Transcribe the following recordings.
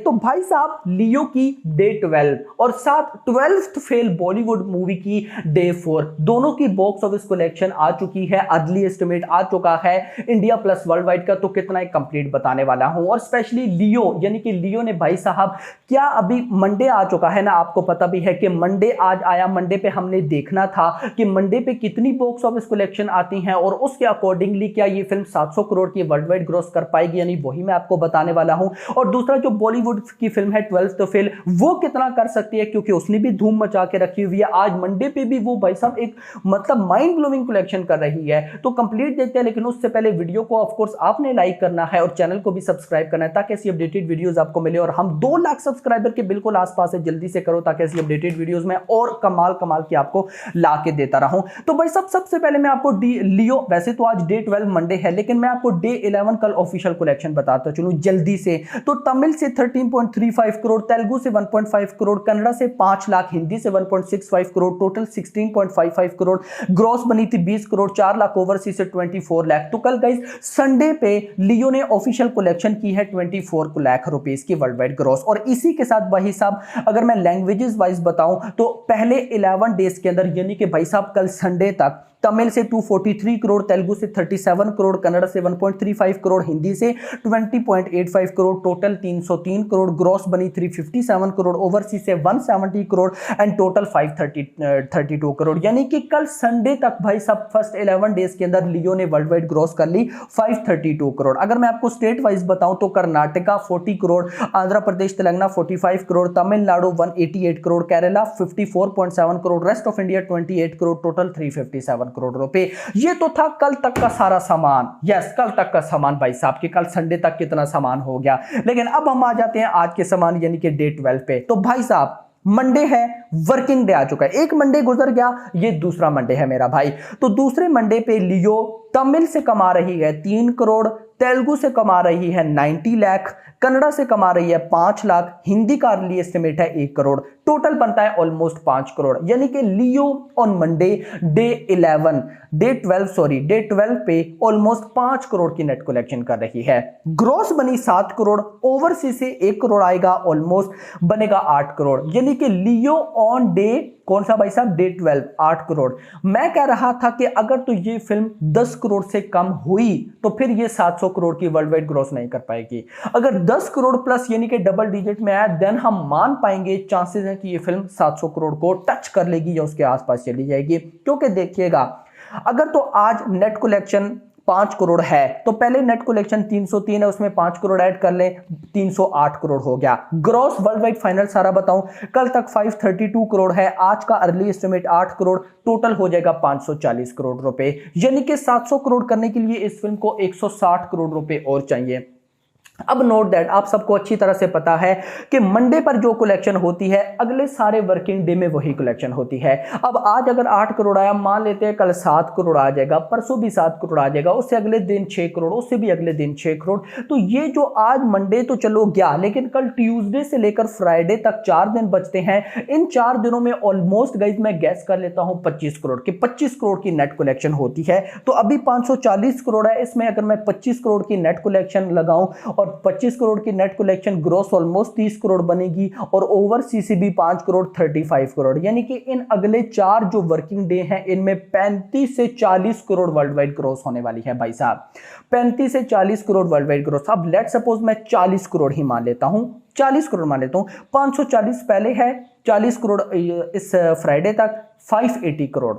तो भाई साहब लियो की डे 12 और साथ 12th फेल बॉलीवुड मूवी की डे 4 दोनों की बॉक्स ऑफिस कलेक्शन आ चुकी है। अर्ली एस्टिमेट आ चुका है इंडिया प्लस वर्ल्ड वाइड का, तो कितना एक कंप्लीट बताने वाला हूं। और स्पेशली लियो यानी कि लियो ने भाई साहब क्या अभी मंडे आ चुका है ना, आपको पता भी है कि मंडे आज आया। मंडे पे हमने देखना था कि मंडे पे कितनी बॉक्स ऑफिस कलेक्शन आती हैं और उसके अकॉर्डिंगली क्या ये फिल्म 700 करोड़ की वर्ल्ड वाइड ग्रॉस कर पाएगी, यानी वही मैं आपको बताने वाला हूं। और दूसरा जो बॉलीवुड की फिल्म है 12th फेल, वो कितना कर सकती है क्योंकि उसने भी धूम मचा के रखी हुई है। आज मंडे पे भी वो भाई साहब एक मतलब माइंड ब्लोइंग कलेक्शन कर रही है, तो कंप्लीट देखते हैं। लेकिन उससे पहले वीडियो को ऑफ कोर्स आपने लाइक करना है और चैनल को भी सब्सक्राइब करना है ताकि ऐसी अपडेटेड वीडियोस आपको मिले। और हम 2 लाख सब्सक्राइबर के बिल्कुल आसपास है, जल्दी से करो ताकि ऐसी अपडेटेड वीडियोस में और कमाल की आपको ला के देता रहूं। तो भाई साहब सबसे पहले मैं आपको लियो, वैसे तो आज डे 12 मंडे है लेकिन मैं आपको डे 11 कल ऑफिशियल कलेक्शन बताता चलूं जल्दी से। तो तमिल से 13.35 करोड़, तेलुगु से 1.5 करोड़, कन्नड़ा से 5 लाख, हिंदी से 1.65 करोड़, टोटल 16.55 करोड़ ग्रॉस बनी थी 20 करोड़, 4 लाख ओवरसीज से 24 लाख। तो कल गाइस संडे पे लियो ने ऑफिशियल कलेक्शन की है 24 लाख रुपीस की वर्ल्ड वाइड ग्रॉस। और इसी के साथ भाई साहब अगर मैं लैंग्वेजेस वाइज बताऊं तो पहले 11 डेज के अंदर यानी कि भाई साहब कल संडे तक तमिल से 243 करोड़, तेलुगु से 37 करोड़, कन्नड़ा से 1.35 करोड़, हिंदी से 20.85 करोड़, टोटल 303 करोड़ ग्रॉस बनी 357 करोड़, ओवरसीज से 170 करोड़ एंड टोटल 532 करोड़। यानी कि कल संडे तक भाई साहब फर्स्ट 11 डेज के अंदर लियो ने वर्ल्ड वाइड ग्रॉस कर ली 532 करोड़। अगर मैं आपको स्टेट वाइज बताऊं तो Karnataka 40 crore, Andhra Pradesh Telangana 45 crore, Tamil Nadu 188 crore, Kerala 54.7 crore, rest of India 28 crore, total 357 crore रुपए। ये तो था कल तक का सारा सामान। यस, कल तक का सामान भाई साहब के कल संडे तक कितना सामान हो गया। लेकिन अब हम आ जाते हैं आज के सामान यानी कि डे 12 पे। तो भाई साहब मंडे है, वर्किंग डे आ चुका है, एक मंडे गुजर गया, ये दूसरा मंडे है मेरा भाई। तो दूसरे मंडे पे लियो तमिल से कमा रही है 3 करोड़, तेलुगु से कमा रही है 90 लाख, कन्नड़ा से कमा रही है 5 लाख, हिंदी का अर्ली एस्टिमेट है 1 करोड़, टोटल बनता है ऑलमोस्ट 5 करोड़। यानी कि लियो ऑन मंडे डे 12 पे ऑलमोस्ट 5 करोड़ की नेट कलेक्शन कर रही है। ग्रॉस बनी 7 करोड़, ओवरसीज से 1 करोड़ आएगा, ऑलमोस्ट बनेगा 8 करोड़। यानी कि लियो ऑन डे कौन सा भाई साहब डे 12 8 करोड़। मैं कह रहा था कि अगर तो ये फिल्म 10 करोड़ से कम हुई तो फिर ये 700 करोड़ की वर्ल्ड वाइड ग्रॉस नहीं कर पाएगी। अगर 10 करोड़ प्लस यानी कि डबल डिजिट में आया देन हम मान पाएंगे, चांसेस हैं कि ये फिल्म 700 करोड़ को टच कर लेगी या उसके आसपास चली जाएगी। क्योंकि देखिएगा अगर तो आज नेट कलेक्शन 5 करोड़ है तो पहले नेट कलेक्शन 303 है, उसमें 5 करोड़ ऐड कर लें 308 करोड़ हो गया। ग्रॉस वर्ल्ड वाइड फाइनल सारा बताऊं कल तक 532 करोड़ है, आज का अर्ली एस्टिमेट 8 करोड़, टोटल हो जाएगा 540 करोड़ रुपए। यानी कि 700 करोड़ करने के लिए इस फिल्म को 160 करोड़ रुपए और चाहिए। अब नोट दैट आप सबको अच्छी तरह से पता है कि मंडे पर जो कलेक्शन होती है अगले सारे वर्किंग डे में वही कलेक्शन होती है। अब आज अगर 8 करोड़ आया, मान लेते हैं कल 7 करोड़ आ जाएगा, परसों भी 7 करोड़ आ जाएगा, उससे अगले दिन 6 करोड़, उससे भी अगले दिन 6 करोड़। तो ये जो आज मंडे तो चलो गया, लेकिन कल ट्यूसडे से लेकर फ्राइडे तक 4 दिन बचते हैं। इन 4 दिनों में ऑलमोस्ट गाइज मैं गैस कर लेता हूं 25 करोड़ की 25 करोड़ की नेट कलेक्शन होती है। तो अभी 540 करोड़ है, इसमें अगर मैं 25 करोड़ की नेट कलेक्शन लगाऊं और 25 करोड़ की net collection gross almost 30 crore बनेगी और ओवरसीज से भी 5 करोड़ 35 करोड़। यानी कि इन अगले 4 जो वर्किंग डे हैं इनमें 35 से 40 करोड़ वर्ल्ड वाइड ग्रॉस होने वाली है भाई साहब, 35 से 40 करोड़ वर्ल्ड वाइड ग्रॉस। अब लेट सपोज मैं 40 करोड़ ही मान लेता हूं, 40 करोड़ मान लेता हूं, 540 पहले है, 40 करोड़ इस फ्राइडे तक, 580 करोड़।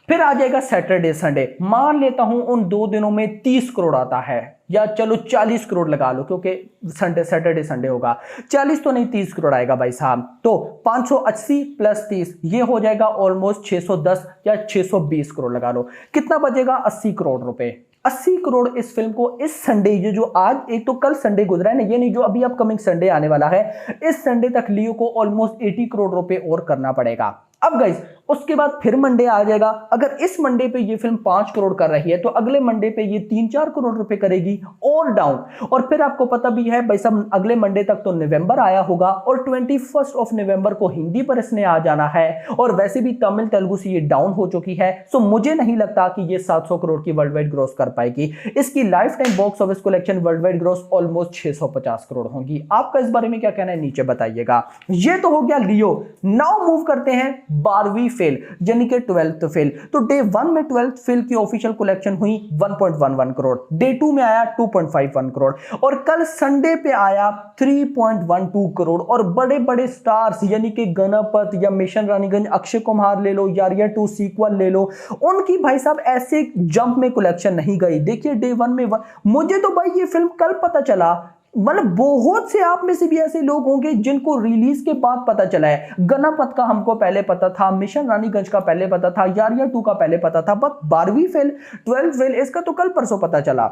फिर आ जाएगा सैटरडे संडे, मान लेता हूं उन 2 दिनों में 30 करोड़ आता है, या चलो 40 करोड़ लगा लो क्योंकि सैटरडे संडे होगा, 40 तो नहीं 30 करोड़ आएगा भाई साहब। तो 580 प्लस 30 ये हो जाएगा ऑलमोस्ट 610 या 620 करोड़ लगा लो। कितना बचेगा 80 करोड़ रुपए। 80 करोड़ इस फिल्म को इस संडे, ये जो आज एक तो कल संडे गुजरा है ना, ये नहीं जो अभी अपकमिंग संडे आने वाला है, इस संडे तक लियो को ऑलमोस्ट 80 करोड़ रुपए और करना पड़ेगा। अब गाइस उसके बाद फिर मंडे आ जाएगा। अगर इस मंडे पे ये फिल्म 5 करोड़ कर रही है तो अगले मंडे पे ये 3-4 करोड़ रुपए करेगी और डाउन। और फिर आपको पता भी है भाई साहब अगले मंडे तक तो नवंबर आया होगा और 21 नवंबर को हिंदी पर इसने आ जाना है और वैसे भी तमिल तेलुगु से ये डाउन हो चुकी है। सो मुझे नहीं लगता कि ये 700 करोड़ की वर्ल्ड वाइड ग्रोस कर पाएगी। इसकी lifetime box office collection worldwide gross almost 650 crore होगी। आपका इस बारे में क्या कहना है नीचे बताइएगा। ये तो हो गया लियो। नाउ मूव करते हैं 12वीं फेल यानी कि 12th फेल। तो डे 1 में 12th फेल की ऑफिशियल कलेक्शन हुई 1.11 करोड़, डे 2 में आया 2.51 करोड़ और कल संडे पे आया 3.12 करोड़। और बड़े बड़े स्टार्स यानी कि गणपत या मिशन रानीगंज, अक्षय कुमार ले लो, यारिया 2 सीक्वल ले लो, उनकी भाई साहब ऐसे जंप में कलेक्शन नहीं गई। देखिए डे 1 में मुझे तो भाई ये फिल्म कल पता चला, मतलब बहुत से आप में से भी ऐसे लोग होंगे जिनको रिलीज के बाद पता चला है। गणपत का हमको पहले पता था, मिशन रानीगंज का पहले पता था, यारिया 2 का पहले पता था, बट 12वीं फेल 12th फेल इसका तो कल परसों पता चला।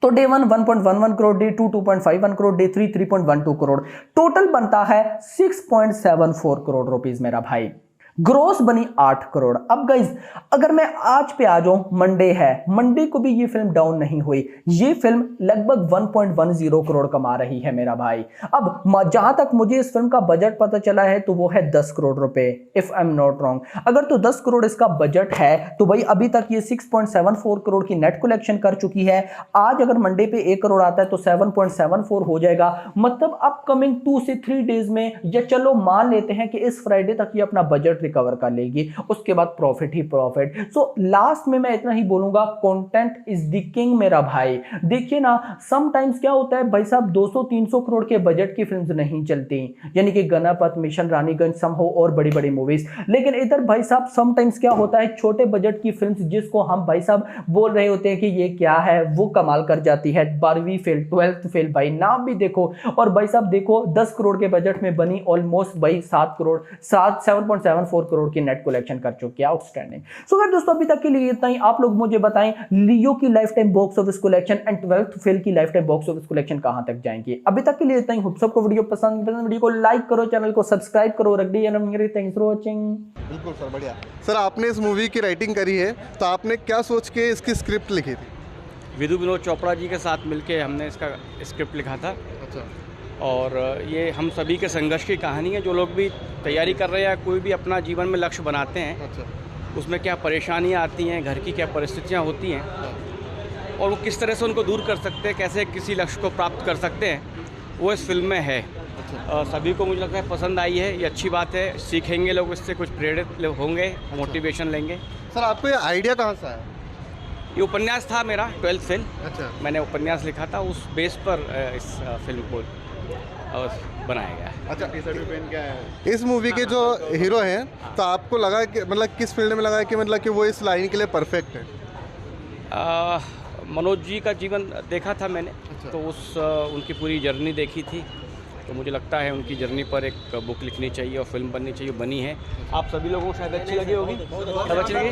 तो day 1 1.11 crore, day 2 2.51 crore, day 3 3.12 crore, total बनता है 6.74 करोड़ रुपीस मेरा भाई। ग्रोस बनी 8 करोड़। अब गाइज अगर मैं आज पे आ जाऊं, मंडे है, मंडे को भी ये फिल्म डाउन नहीं हुई। ये फिल्म लगभग 1.10 करोड़ कमा रही है मेरा भाई। अब जहां तक मुझे इस फिल्म का बजट पता चला है तो वो है 10 करोड़ रुपए, if I am not wrong. अगर तो 10 करोड़ इसका बजट है तो भाई अभी तक ये 6.74 करोड़ की नेट कलेक्शन कर चुकी है। आज अगर मंडे पे 1 करोड़ आता है तो 7.74 हो जाएगा। मतलब अपकमिंग 2 से 3 डेज में, या चलो मान लेते हैं कि इस फ्राइडे तक ये अपना बजट रिकवर कर लेगी, उसके बाद प्रॉफिट ही प्रॉफिट। सो लास्ट में मैं इतना ही बोलूंगा, कंटेंट इज द किंग मेरा भाई। देखिए ना, समटाइम्स क्या होता है भाई साहब, 200-300 करोड़ के बजट की फिल्म्स नहीं चलती, यानी कि गणपत, मिशन रानीगंज, समहो और बड़ी बड़ी मूवीज। लेकिन इधर भाई साहब समटाइम्स क्या होता है, छोटे बजट की फिल्म्स जिसको हम भाई साहब बोल रहे होते हैं कि ये क्या है, वो कमाल कर जाती है। 12वीं फेल, 12th फेल, भाई नाम भी देखो। और भाई साहब देखो 10 करोड़ के बजट में बनी ऑलमोस्ट भाई 7 करोड़, 7.74 करोड़ की नेट कलेक्शन कर चुकी है। आउटस्टैंडिंग। सो अगर दोस्तों अभी तक के लिए इतना ही। आप लोग मुझे बताएं लियो की lifetime box office collection and 12th fail की lifetime box office collection कहां तक जाएंगे। अभी तक के लिए इतना ही। होप सबको वीडियो पसंद, वीडियो को लाइक करो, चैनल को सब्सक्राइब करो, रख दी। Thanks for watching. बिल्कुल सर, बढ़िया। सर आपने इस मूवी की राइटिंग करी है तो आपने क्या सोच के इसकी स्क्रिप्ट लिखी थी? विधु विनोद चोपड़ा जी के साथ मिलके हमने इसका स्क्रिप्ट लिखा था। अच्छा। और ये हम सभी के संघर्ष की कहानी है। जो लोग भी तैयारी कर रहे हैं, कोई भी अपना जीवन में लक्ष्य बनाते हैं, अच्छा। उसमें क्या परेशानियां आती हैं, घर की क्या परिस्थितियां होती हैं और वो किस तरह से उनको दूर कर सकते हैं, कैसे किसी लक्ष्य को प्राप्त कर सकते हैं, वो इस फिल्म में है। अच्छा। सभी को मुझे लगता है पसंद आई है। ये अच्छी बात है, सीखेंगे लोग, इससे कुछ प्रेरित होंगे, मोटिवेशन लेंगे। सर आपको ये आइडिया कहाँ से आया? ये उपन्यास था मेरा 12th फेल। अच्छा। मैंने उपन्यास लिखा था, उस बेस पर इस फिल्म को बनाया गया है। अच्छा, इस मूवी के जो हीरो हैं तो आपको लगा कि मतलब किस फील्ड में लगा कि मतलब कि वो इस लाइन के लिए परफेक्ट है? मनोज जी का जीवन देखा था मैंने। अच्छा। तो उनकी पूरी जर्नी देखी थी, तो मुझे लगता है उनकी जर्नी पर एक बुक लिखनी चाहिए और फिल्म बननी चाहिए, बनी है। आप सभी लोगों को शायद अच्छी लगी होगी। सब अच्छी लगी?